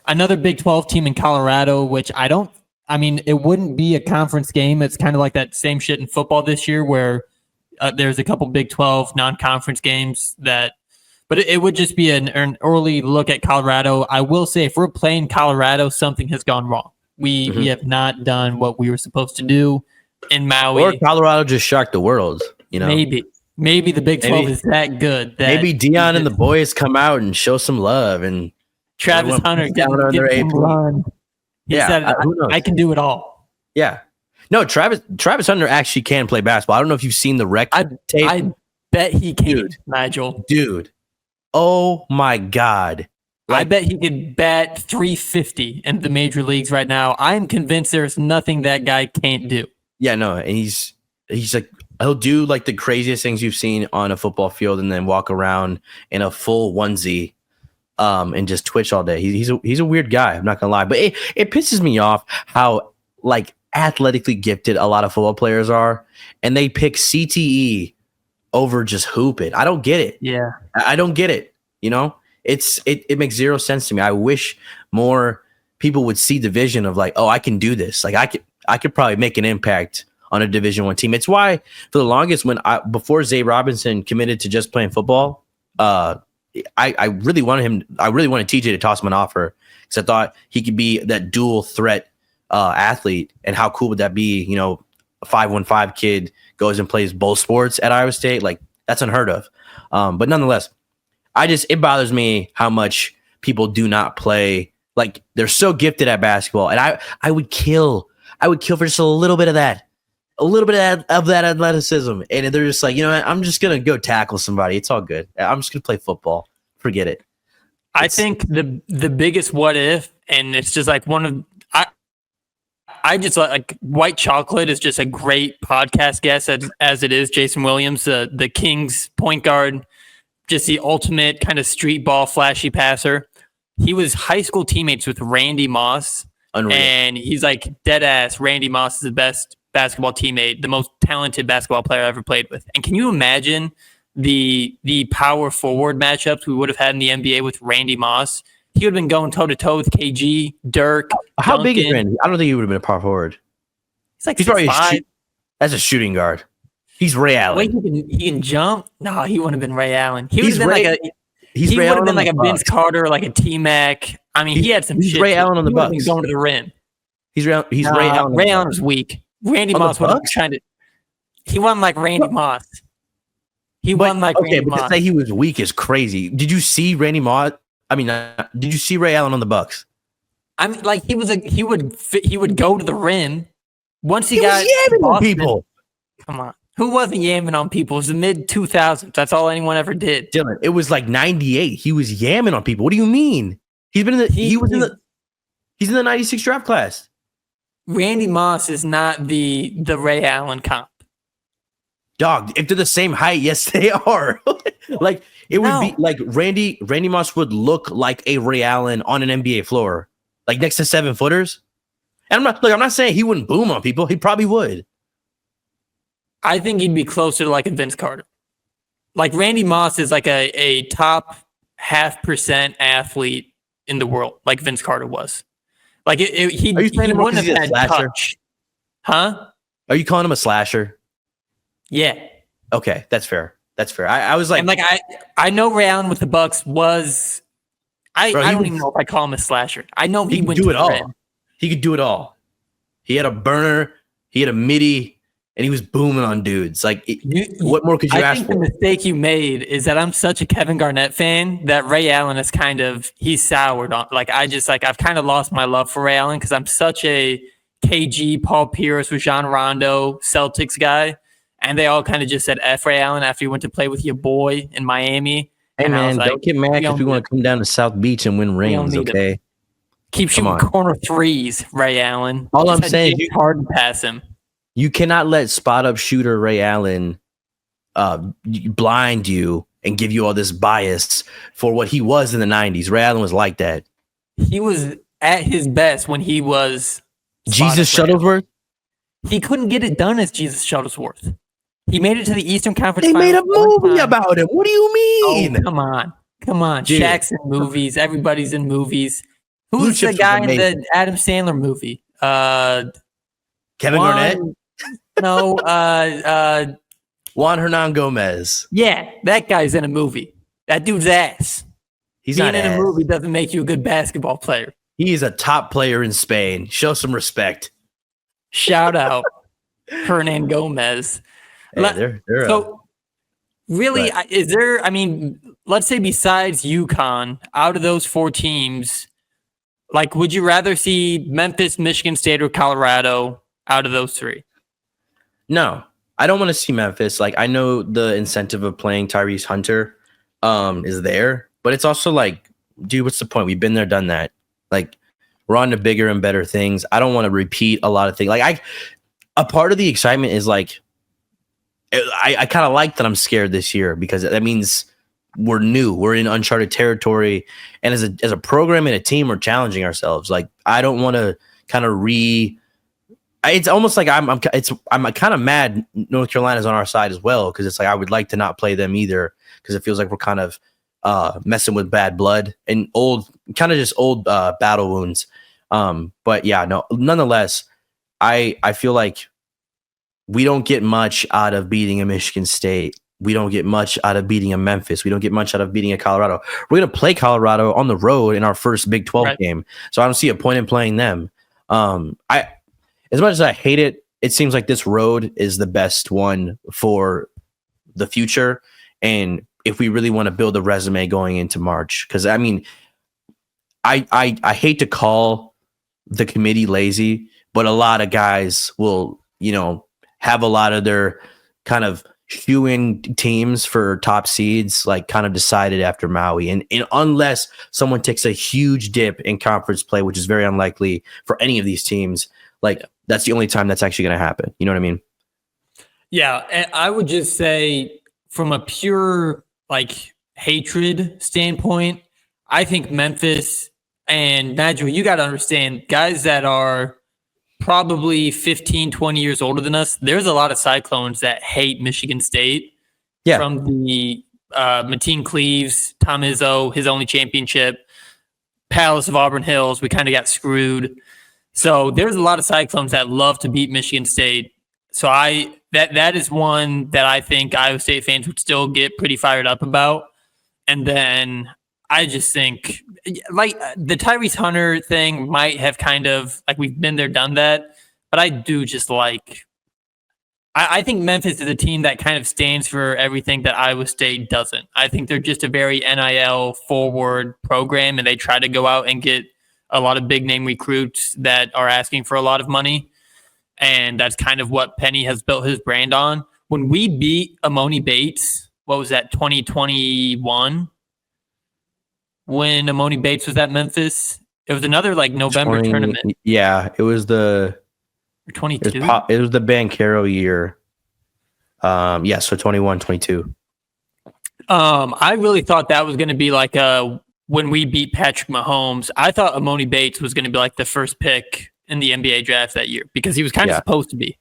S1: another Big 12 team in Colorado, which it wouldn't be a conference game. It's kind of like that same shit in football this year where there's a couple Big 12 non-conference games but it would just be an early look at Colorado. I will say if we're playing Colorado, something has gone wrong. We have not done what we were supposed to do in Maui.
S2: Or Colorado just shocked the world, you know?
S1: Maybe the Big 12 is that good.
S2: Maybe Dion and the boys come out and show some love, and
S1: Travis Hunter get him run. He said, I can do it all.
S2: Yeah. No, Travis Hunter actually can play basketball. I don't know if you've seen the rec tape.
S1: I bet he can, Nigel.
S2: Dude. Oh, my God.
S1: I bet he could bat 350 in the major leagues right now. I'm convinced there's nothing that guy can't do.
S2: Yeah, no, and he's like, he'll do like the craziest things you've seen on a football field and then walk around in a full onesie and just twitch all day. He's a weird guy, I'm not going to lie. But it pisses me off how like athletically gifted a lot of football players are, and they pick CTE over just hooping. I don't get it.
S1: Yeah.
S2: I don't get it, you know? It makes zero sense to me. I wish more people would see the vision of like, oh, I can do this. Like I could probably make an impact on a Division I team. It's why for the longest before Zay Robinson committed to just playing football, I really wanted TJ to toss him an offer because I thought he could be that dual threat athlete. And how cool would that be? You know, a 515 kid goes and plays both sports at Iowa State. Like, that's unheard of. But nonetheless, it bothers me how much people do not play. Like, they're so gifted at basketball, and I would kill for just a little bit of that athleticism. And they're just like, you know what? I'm just gonna go tackle somebody. It's all good. I'm just gonna play football. Forget it.
S1: I think the biggest what if, and it's just like I just like White Chocolate is just a great podcast guest as it is. Jason Williams, the Kings point guard, just the ultimate kind of street ball flashy passer. He was high school teammates with Randy Moss. Unreal. And he's like dead ass. Randy Moss is the best basketball teammate, the most talented basketball player I ever played with. And can you imagine the power forward matchups we would have had in the NBA with Randy Moss? He would have been going toe to toe with KG, Dirk.
S2: How
S1: Duncan.
S2: Big is Randy? I don't think he would have been a power forward.
S1: He's like
S2: probably
S1: five.
S2: That's a shooting guard. He's Ray Allen.
S1: Wait, he can jump? No, he wouldn't have been Ray Allen. He would have been
S2: He's
S1: he
S2: Ray
S1: would have
S2: Allen
S1: been like a
S2: Bucks.
S1: Vince Carter, like a T-Mac. I mean, he had some
S2: he's
S1: shit.
S2: Ray Allen on the Bucks.
S1: Going to the rim.
S2: He's Ray Allen.
S1: Ray Allen was weak. Randy Moss would have trying to. He won like Randy Moss. Randy Moss.
S2: To say he was weak is crazy. Did you see Randy Moss? I mean, did you see Ray Allen on the Bucks?
S1: I mean, like he would go to the rim. Once he
S2: got yamming on people.
S1: Come on, who wasn't yamming on people? It was the mid 2000s. That's all anyone ever did.
S2: Dylan, it was like 98. He was yamming on people. What do you mean? He's in the 96 draft class.
S1: Randy Moss is not the Ray Allen comp.
S2: Dog, if they're the same height, yes, they are. Like, it would be like Randy Moss would look like a Ray Allen on an NBA floor, like next to 7-footers. And I'm not saying he wouldn't boom on people. He probably would.
S1: I think he'd be closer to like a Vince Carter. Like Randy Moss is like a top 0.5% athlete in the world, like Vince Carter was. Like he wouldn't have had touch. Huh?
S2: Are you calling him a slasher?
S1: Yeah.
S2: Okay, that's fair. I was like,
S1: and like I know Ray Allen with the Bucks was. I don't even know if I call him a slasher. I know he went to it all. Rim.
S2: He could do it all. He had a burner. He had a midi. And he was booming on dudes. Like, what more could you ask for?
S1: I think the mistake you made is that I'm such a Kevin Garnett fan that Ray Allen is he's soured on. Like, I've kind of lost my love for Ray Allen because I'm such a KG, Paul Pierce, Rajon Rondo, Celtics guy. And they all kind of just said F Ray Allen after he went to play with your boy in Miami.
S2: Hey,
S1: and
S2: man, don't get mad because we want to come down to South Beach and win rings, okay?
S1: Keep shooting corner threes, Ray Allen.
S2: All I'm saying is
S1: hard to pass him.
S2: You cannot let spot-up shooter Ray Allen blind you and give you all this bias for what he was in the 90s. Ray Allen was like that.
S1: He was at his best when he was
S2: Jesus Shuttlesworth?
S1: He couldn't get it done as Jesus Shuttlesworth. He made it to the Eastern Conference
S2: Finals. They made a movie about him. What do you mean?
S1: Oh, come on. Dude. Shaq's in movies. Everybody's in movies. Who's the guy in the Adam Sandler movie?
S2: Kevin Garnett?
S1: No,
S2: Juan Hernan Gomez.
S1: Yeah, that guy's in a movie. That dude's ass. Being in a movie doesn't make you a good basketball player.
S2: He is a top player in Spain. Show some respect.
S1: Shout out Hernan Gomez.
S2: Hey,
S1: really, is there, I mean, let's say besides Yukon, out of those 4 teams, like, would you rather see Memphis, Michigan State, or Colorado out of those 3?
S2: No, I don't want to see Memphis. Like, I know the incentive of playing Tyrese Hunter is there, but it's also like, dude, what's the point? We've been there, done that. Like, we're on to bigger and better things. I don't want to repeat a lot of things. Like, a part of the excitement is like, I kind of like that I'm scared this year because that means we're new. We're in uncharted territory. And as a program and a team, we're challenging ourselves. Like, I don't want to kind of it's almost like I'm kind of mad North Carolina's on our side as well because it's like I would like to not play them either because it feels like we're kind of messing with bad blood and old battle wounds. But yeah, no, nonetheless, I feel like we don't get much out of beating a Michigan State. We don't get much out of beating a Memphis. We don't get much out of beating a Colorado. We're going to play Colorado on the road in our first Big 12 game. So I don't see a point in playing them. As much as I hate it, it seems like this road is the best one for the future. And if we really want to build a resume going into March, because I mean, I hate to call the committee lazy, but a lot of guys will, have a lot of their kind of shoe-in teams for top seeds, like kind of decided after Maui. And unless someone takes a huge dip in conference play, which is very unlikely for any of these teams, that's the only time that's actually going to happen. You know what I mean?
S1: Yeah. And I would just say from a pure hatred standpoint, I think Memphis and Nigel, you got to understand, guys that are probably 15, 20 years older than us, there's a lot of Cyclones that hate Michigan State. Yeah. From the Mateen Cleaves, Tom Izzo, his only championship, Palace of Auburn Hills, we kind of got screwed. So there's a lot of Cyclones that love to beat Michigan State. So that is one that I think Iowa State fans would still get pretty fired up about. And then I just think the Tyrese Hunter thing might have kind of we've been there, done that. But I do just I think Memphis is a team that kind of stands for everything that Iowa State doesn't. I think they're just a very NIL forward program, and they try to go out and get a lot of big name recruits that are asking for a lot of money. And that's kind of what Penny has built his brand on. When we beat Amoni Bates, what was that, 2021? When Amoni Bates was at Memphis, it was another November tournament.
S2: Yeah, it was the
S1: 22.
S2: It was the Bancaro year. So 21, 22.
S1: I really thought that was going to be when we beat Patrick Mahomes. I thought Amoni Bates was going to be the first pick in the NBA draft that year because he was kind of supposed to be,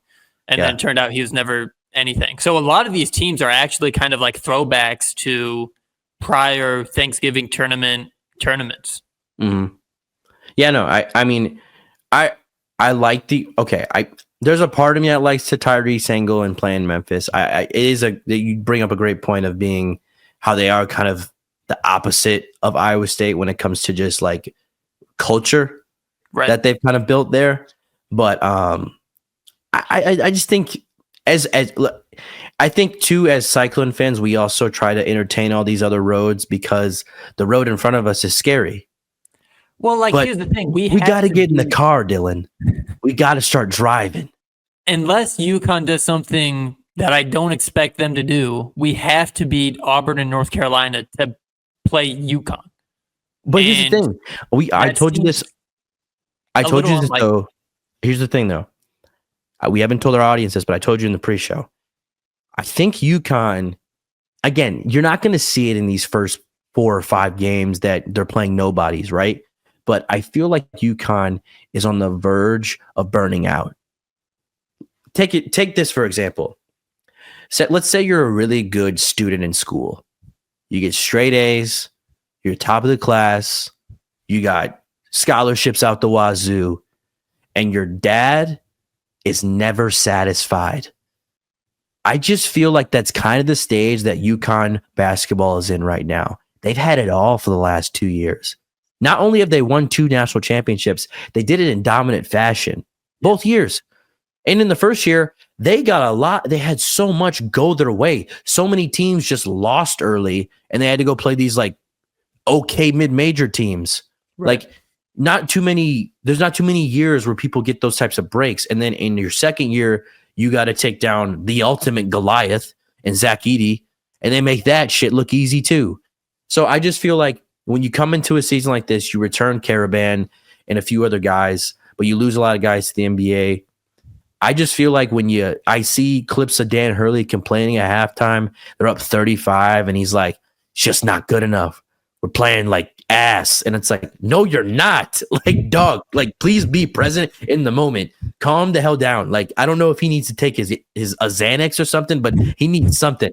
S1: and then it turned out he was never anything. So a lot of these teams are actually kind of throwbacks to prior Thanksgiving tournaments.
S2: Mm-hmm. Yeah, no, I mean, I like there's a part of me that likes the Tyrese angle and playing Memphis. You bring up a great point of being how they are kind of the opposite of Iowa State when it comes to just culture that they've kind of built there. But I just think I think too, as Cyclone fans, we also try to entertain all these other roads because the road in front of us is scary.
S1: Well, here's the thing. We
S2: got to get in the car, Dylan. We got to start driving.
S1: Unless Yukon does something that I don't expect them to do, we have to beat Auburn and North Carolina to play Yukon.
S2: But here's the thing. I told you this. I told you this, though. Here's the thing, though. We haven't told our audience this, but I told you in the pre-show. I think Yukon, again, you're not going to see it in these first 4 or 5 games that they're playing nobodies, right? But I feel like Yukon is on the verge of burning out. Take this, for example. Let's say you're a really good student in school. You get straight A's. You're top of the class. You got scholarships out the wazoo. And your dad is never satisfied. I just feel like that's kind of the stage that Yukon basketball is in right now. They've had it all for the last 2 years. Not only have they won 2 national championships, they did it in dominant fashion both years. And in the first year, they got a lot. They had so much go their way. So many teams just lost early, and they had to go play these okay mid-major teams. Right. There's not too many years where people get those types of breaks. And then in your second year, you got to take down the ultimate Goliath and Zach Edey, and they make that shit look easy too. So I just feel like when you come into a season like this, you return Caravan and a few other guys, but you lose a lot of guys to the NBA. I just feel like I see clips of Dan Hurley complaining at halftime, they're up 35, and he's like, it's just not good enough. We're playing ass. And it's no, you're not. Dog, please be present in the moment. Calm the hell down. I don't know if he needs to take his a Xanax or something, but he needs something.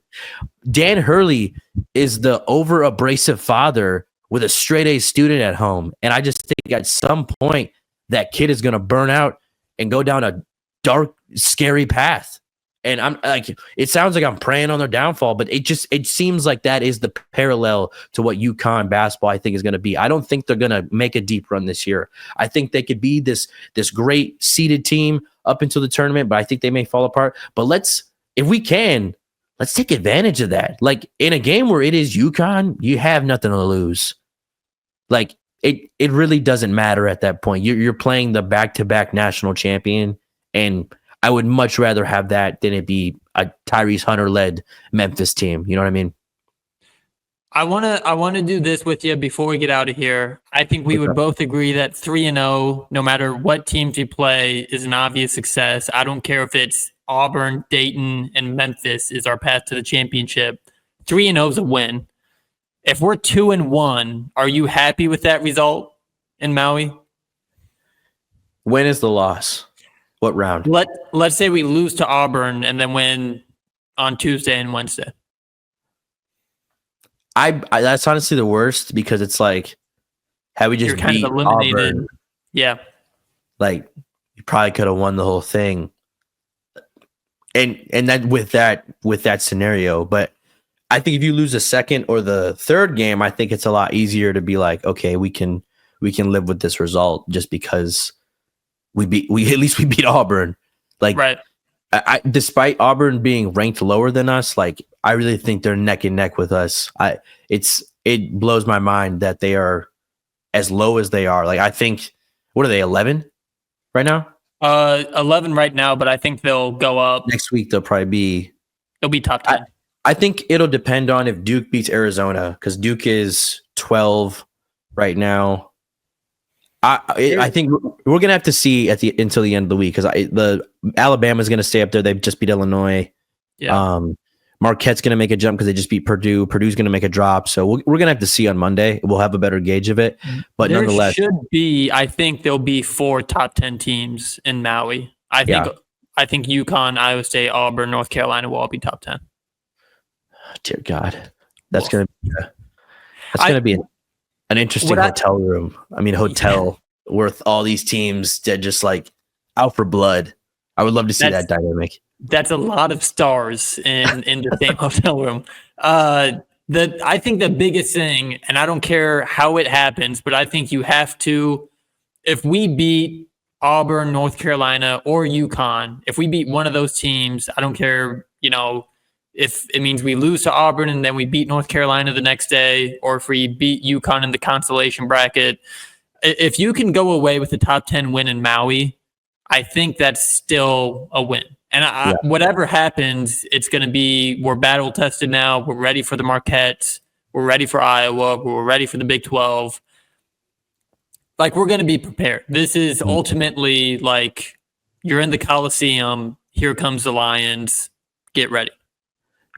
S2: Dan Hurley is the over abrasive father with a straight A student at home. And I just think at some point that kid is going to burn out and go down a dark, scary path. And I'm like, it sounds like I'm preying on their downfall, but it seems like that is the parallel to what UConn basketball I think is going to be. I don't think they're going to make a deep run this year. I think they could be this great seeded team up until the tournament, but I think they may fall apart. But if we can, let's take advantage of that. Like in a game where it is UConn, you have nothing to lose. Like it really doesn't matter at that point. You're playing the back-to-back national champion, and I would much rather have that than it be a Tyrese Hunter-led Memphis team. You know what I mean?
S1: I wanna do this with you before we get out of here. I think we would both agree that 3-0, no matter what teams you play, is an obvious success. I don't care if it's Auburn, Dayton, and Memphis is our path to the championship. 3-0 is a win. If we're 2-1, are you happy with that result in Maui?
S2: When is the loss? What round?
S1: Let's say we lose to Auburn and then win on Tuesday and Wednesday.
S2: I that's honestly the worst because it's like, had we just beat Auburn,
S1: yeah,
S2: like you probably could have won the whole thing. And then with that scenario, but I think if you lose the second or the third game, I think it's a lot easier to be like, okay, we can live with this result just because we beat Auburn. Like,
S1: right.
S2: Despite Auburn being ranked lower than us, like I really think they're neck and neck with us. It blows my mind that they are as low as they are. Like I think, what are they, 11 right now?
S1: 11 right now, but I think they'll go up
S2: next week. They'll be
S1: top 10.
S2: I think it'll depend on if Duke beats Arizona because Duke is 12 right now. I think we're gonna have to see until the end of the week because the Alabama's gonna stay up there. They've just beat Illinois.
S1: Yeah.
S2: Marquette's gonna make a jump because they just beat Purdue. Purdue's gonna make a drop. So we're gonna have to see on Monday. We'll have a better gauge of it. But nonetheless,
S1: I think there'll be 4 top 10 teams in Maui. I think UConn, Iowa State, Auburn, North Carolina will all be top 10.
S2: Dear God, that's gonna be an interesting hotel room. I mean, hotel worth all these teams that just like out for blood. I would love to see that dynamic.
S1: That's a lot of stars in the same hotel room. I think the biggest thing, and I don't care how it happens, but I think you have to, if we beat Auburn, North Carolina, or UConn, if we beat one of those teams, I don't care, if it means we lose to Auburn and then we beat North Carolina the next day, or if we beat UConn in the consolation bracket, if you can go away with a top 10 win in Maui, I think that's still a win. And whatever happens, it's going to be, we're battle tested now. We're ready for the Marquettes. We're ready for Iowa. We're ready for the Big 12. Like, we're going to be prepared. This is ultimately like, you're in the Coliseum. Here comes the Lions. Get ready.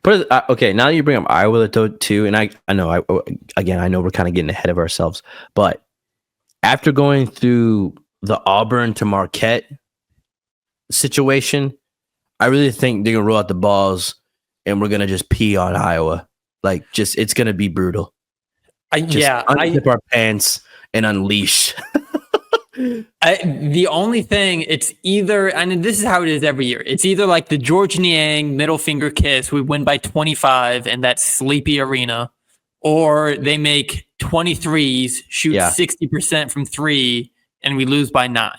S2: Okay, now that you bring up Iowa too, and I know we're kind of getting ahead of ourselves, but after going through the Auburn to Marquette situation, I really think they're gonna roll out the balls and we're gonna just pee on Iowa. Like, it's gonna be brutal. Unzip our pants and unleash.
S1: The only thing, it's either, and this is how it is every year, it's either like the George Niang middle finger kiss, we win by 25 in that sleepy arena, or they make 23s, shoot 60% from 3, and we lose by 9.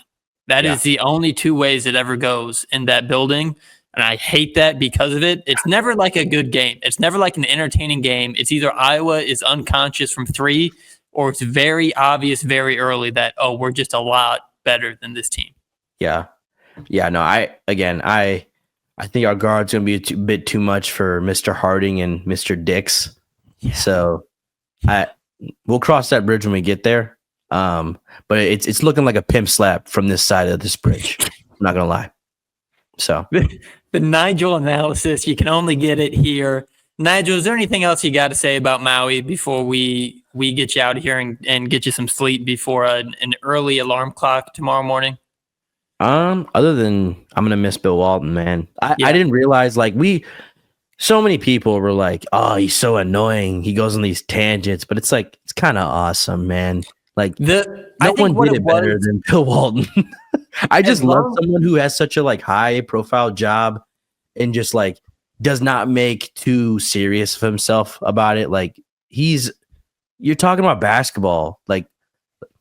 S1: That is the only 2 ways it ever goes in that building, and I hate that because of it. It's never like a good game. It's never like an entertaining game. It's either Iowa is unconscious from 3, or it's very obvious very early that, we're just a lot better than this team.
S2: Yeah. No, I think our guard's going to be a bit too much for Mr. Harding and Mr. Dix. Yeah. So we'll cross that bridge when we get there. But it's looking like a pimp slap from this side of this bridge. I'm not going to lie. So
S1: the Nigel analysis, you can only get it here. Nigel, is there anything else you got to say about Maui before we get you out of here and get you some sleep before an early alarm clock tomorrow morning?
S2: Other than I'm gonna miss Bill Walton, man. I didn't realize so many people were like, "Oh, he's so annoying. He goes on these tangents," but it's like it's kind of awesome, man. Like no one did it better than Bill Walton. I just love someone who has such a high profile job and just like does not make too serious of himself about it. Like you're talking about basketball. Like,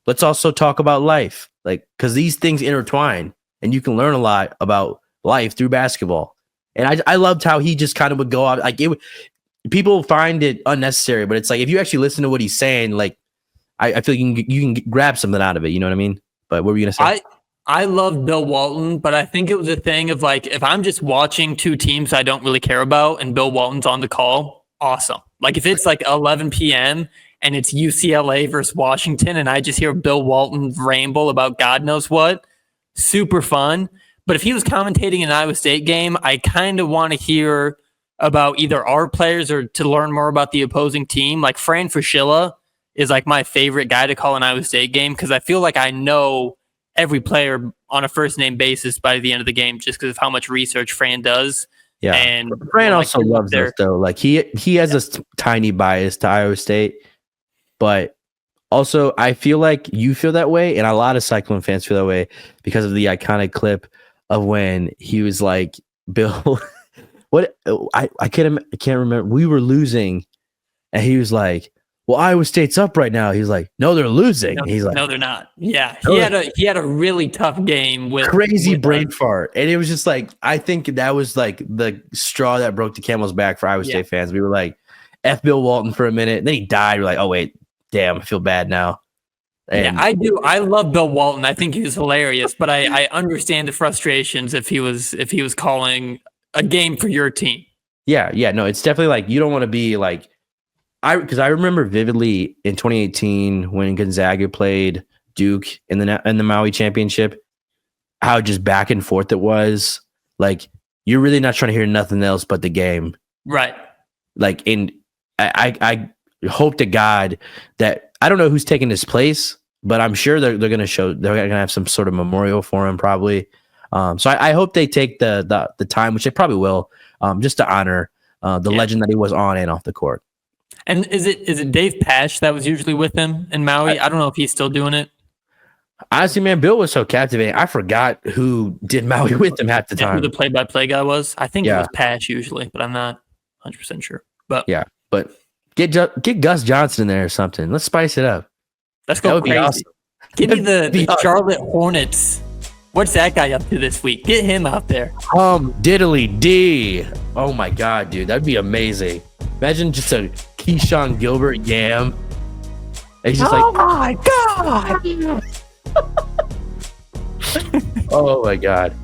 S2: let's also talk about life. Like, because these things intertwine and you can learn a lot about life through basketball. And I loved how he just kind of would go out. Like, people find it unnecessary, but it's like, if you actually listen to what he's saying, like, I feel like you can grab something out of it. You know what I mean? But what were you going to say?
S1: I love Bill Walton, but I think it was a thing of like, if I'm just watching two teams I don't really care about and Bill Walton's on the call, awesome. Like, if it's like 11 p.m. and it's UCLA versus Washington and I just hear Bill Walton ramble about God knows what, super fun. But if he was commentating an Iowa State game, I kind of want to hear about either our players or to learn more about the opposing team. Like, Fran Fraschilla is like my favorite guy to call an Iowa State game because I feel like I know every player on a first name basis by the end of the game just because of how much research Fran does.
S2: Yeah,
S1: and
S2: Fran also loves us though. Like, he has a tiny bias to Iowa State, but also I feel like you feel that way, and a lot of Cyclone fans feel that way because of the iconic clip of when he was like, Bill, what I can't remember. We were losing, and he was like, well, Iowa State's up right now. He's like, no, they're losing.
S1: No,
S2: he's like,
S1: no, they're not. Yeah, he had a really tough game with
S2: crazy brain fart, and it was just like, I think that was like the straw that broke the camel's back for Iowa State fans. We were like, F Bill Walton for a minute, and then he died. We're like, oh wait, damn, I feel bad now. And
S1: I do. I love Bill Walton. I think he was hilarious, but I understand the frustrations if he was calling a game for your team.
S2: Yeah, no, it's definitely like, you don't want to be like, because I remember vividly in 2018 when Gonzaga played Duke in the Maui championship, how just back and forth it was. Like, you're really not trying to hear nothing else but the game,
S1: right?
S2: Like, and I hope to God that, I don't know who's taking his place, but I'm sure they're going to have some sort of memorial for him probably. So I hope they take the time, which they probably will, just to honor the legend that he was on and off the court.
S1: And is it Dave Pasch that was usually with him in Maui? I don't know if he's still doing it.
S2: Honestly, man, Bill was so captivating. I forgot who did Maui with him half the time.
S1: Who the play-by-play guy was? I think it was Pasch usually, but I'm not 100% sure. But
S2: but get Gus Johnson in there or something. Let's spice it up.
S1: Let's go crazy. Awesome. Give me the Charlotte Hornets. What's that guy up to this week? Get him out there.
S2: Diddly D. Oh my God, dude, that'd be amazing. Imagine just a Keyshawn Gilbert yam. And he's just
S1: my God.
S2: Oh my God.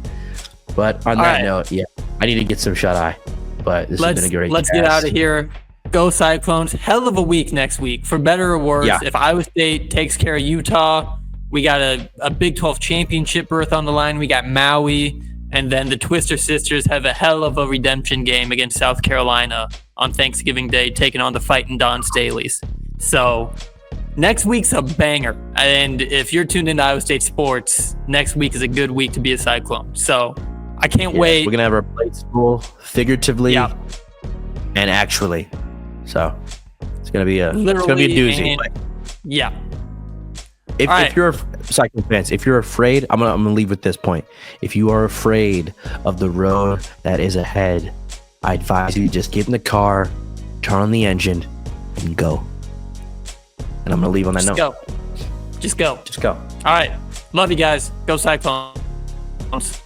S2: But on that note, I need to get some shut eye. But this has been a great
S1: Let's get out of here. Go Cyclones. Hell of a week next week, for better or worse. Yeah. If Iowa State takes care of Utah, we got a Big 12 championship berth on the line. We got Maui. And then the Twister Sisters have a hell of a redemption game against South Carolina on Thanksgiving Day, taking on the Fightin' Don Staleys. So next week's a banger. And if you're tuned into Iowa State sports, next week is a good week to be a Cyclone. So I can't wait.
S2: We're going to have our plates full, figuratively and actually. So it's going to be a doozy. If you're Cyclone fans, if you're afraid, I'm gonna leave with this point. If you are afraid of the road that is ahead, I advise you just get in the car, turn on the engine, and go. And I'm gonna leave on that note.
S1: Just go.
S2: Just go.
S1: All right. Love you guys. Go Cyclones.